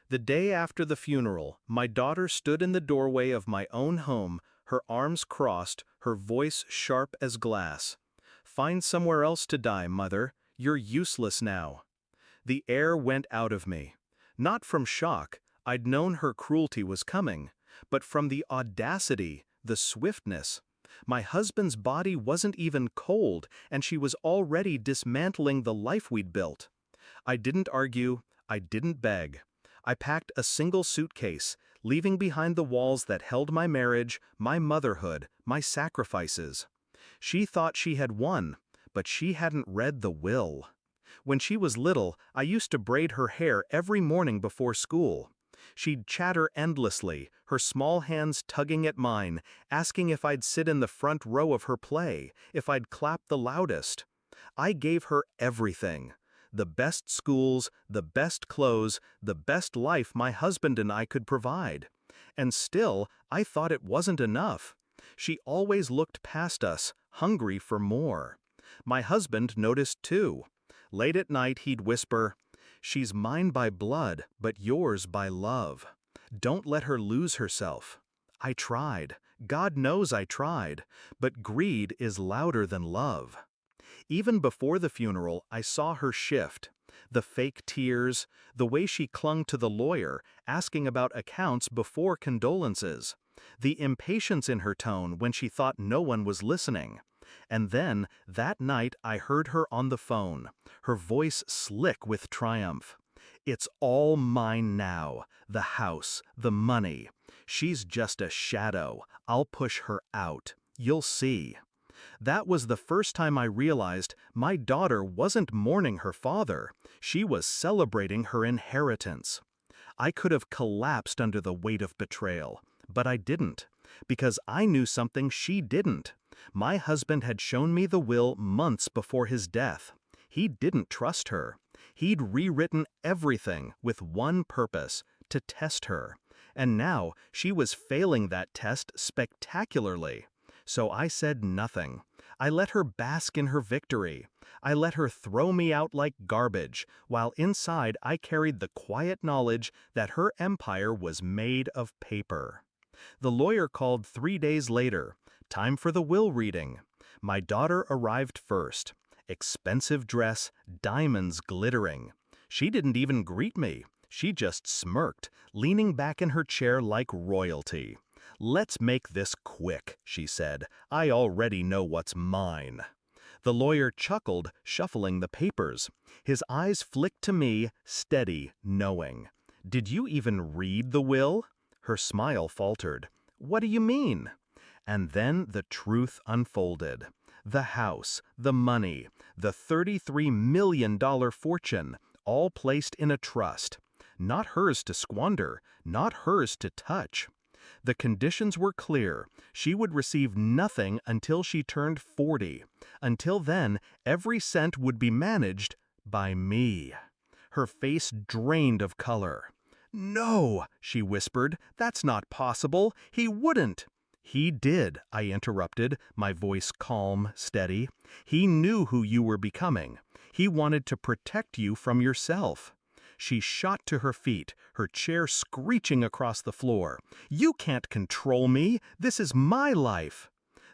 The day after the funeral, my daughter stood in the doorway of my own home, her arms crossed, her voice sharp as glass. "Find somewhere else to die, mother. You're useless now." The air went out of me. Not from shock, I'd known her cruelty was coming, but from the audacity, the swiftness. My husband's body wasn't even cold, and she was already dismantling the life we'd built. I didn't argue, I didn't beg. I packed a single suitcase, leaving behind the walls that held my marriage, my motherhood, my sacrifices. She thought she had won, but she hadn't read the will. When she was little, I used to braid her hair every morning before school. She'd chatter endlessly, her small hands tugging at mine, asking if I'd sit in the front row of her play, if I'd clap the loudest. I gave her everything. The best schools, the best clothes, the best life my husband and I could provide. And still, I thought it wasn't enough. She always looked past us, hungry for more. My husband noticed too. Late at night he'd whisper, "She's mine by blood, but yours by love. Don't let her lose herself." I tried. God knows I tried. But greed is louder than love. Even before the funeral, I saw her shift. The fake tears, the way she clung to the lawyer, asking about accounts before condolences. The impatience in her tone when she thought no one was listening. And then, that night I heard her on the phone, her voice slick with triumph. "It's all mine now, the house, the money. She's just a shadow. I'll push her out. You'll see." That was the first time I realized my daughter wasn't mourning her father, she was celebrating her inheritance. I could have collapsed under the weight of betrayal, but I didn't, because I knew something she didn't. My husband had shown me the will months before his death. He didn't trust her. He'd rewritten everything with one purpose, to test her. And now she was failing that test spectacularly. So I said nothing. I let her bask in her victory. I let her throw me out like garbage, while inside I carried the quiet knowledge that her empire was made of paper. The lawyer called 3 days later. Time for the will reading. My daughter arrived first. Expensive dress, diamonds glittering. She didn't even greet me. She just smirked, leaning back in her chair like royalty. "Let's make this quick," she said. "I already know what's mine." The lawyer chuckled, shuffling the papers. His eyes flicked to me, steady, knowing. "Did you even read the will?" Her smile faltered. "What do you mean?" And then the truth unfolded. The house, the money, the $33 million fortune, all placed in a trust. Not hers to squander, not hers to touch. The conditions were clear. She would receive nothing until she turned 40. Until then, every cent would be managed by me. Her face drained of color. "No," she whispered, "that's not possible. He wouldn't." "He did," I interrupted, my voice calm, steady. "He knew who you were becoming. He wanted to protect you from yourself." She shot to her feet, her chair screeching across the floor. "You can't control me! This is my life!"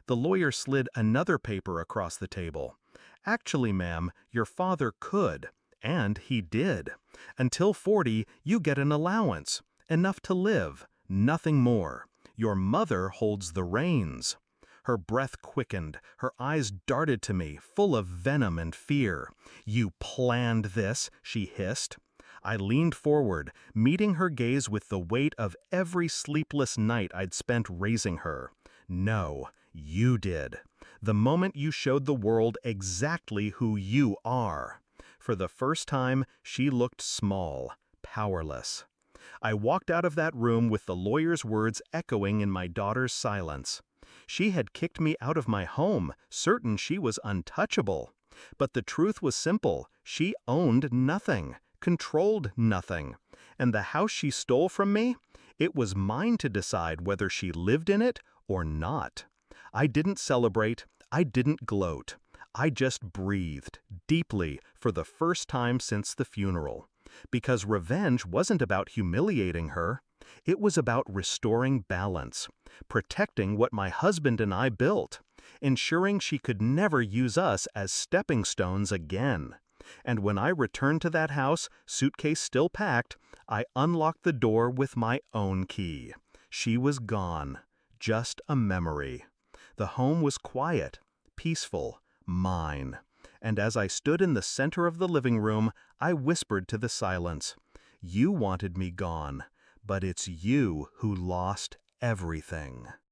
The lawyer slid another paper across the table. "Actually, ma'am, your father could, and he did. Until 40, you get an allowance. Enough to live, nothing more. Your mother holds the reins." Her breath quickened, her eyes darted to me, full of venom and fear. "You planned this," she hissed. I leaned forward, meeting her gaze with the weight of every sleepless night I'd spent raising her. "No, you did. The moment you showed the world exactly who you are." For the first time, she looked small, powerless. I walked out of that room with the lawyer's words echoing in my daughter's silence. She had kicked me out of my home, certain she was untouchable. But the truth was simple. She owned nothing, controlled nothing. And the house she stole from me? It was mine to decide whether she lived in it or not. I didn't celebrate. I didn't gloat. I just breathed, deeply, for the first time since the funeral. Because revenge wasn't about humiliating her. It was about restoring balance, protecting what my husband and I built, ensuring she could never use us as stepping stones again. And when I returned to that house, suitcase still packed, I unlocked the door with my own key. She was gone, just a memory. The home was quiet, peaceful, mine. And as I stood in the center of the living room, I whispered to the silence, "You wanted me gone, but it's you who lost everything."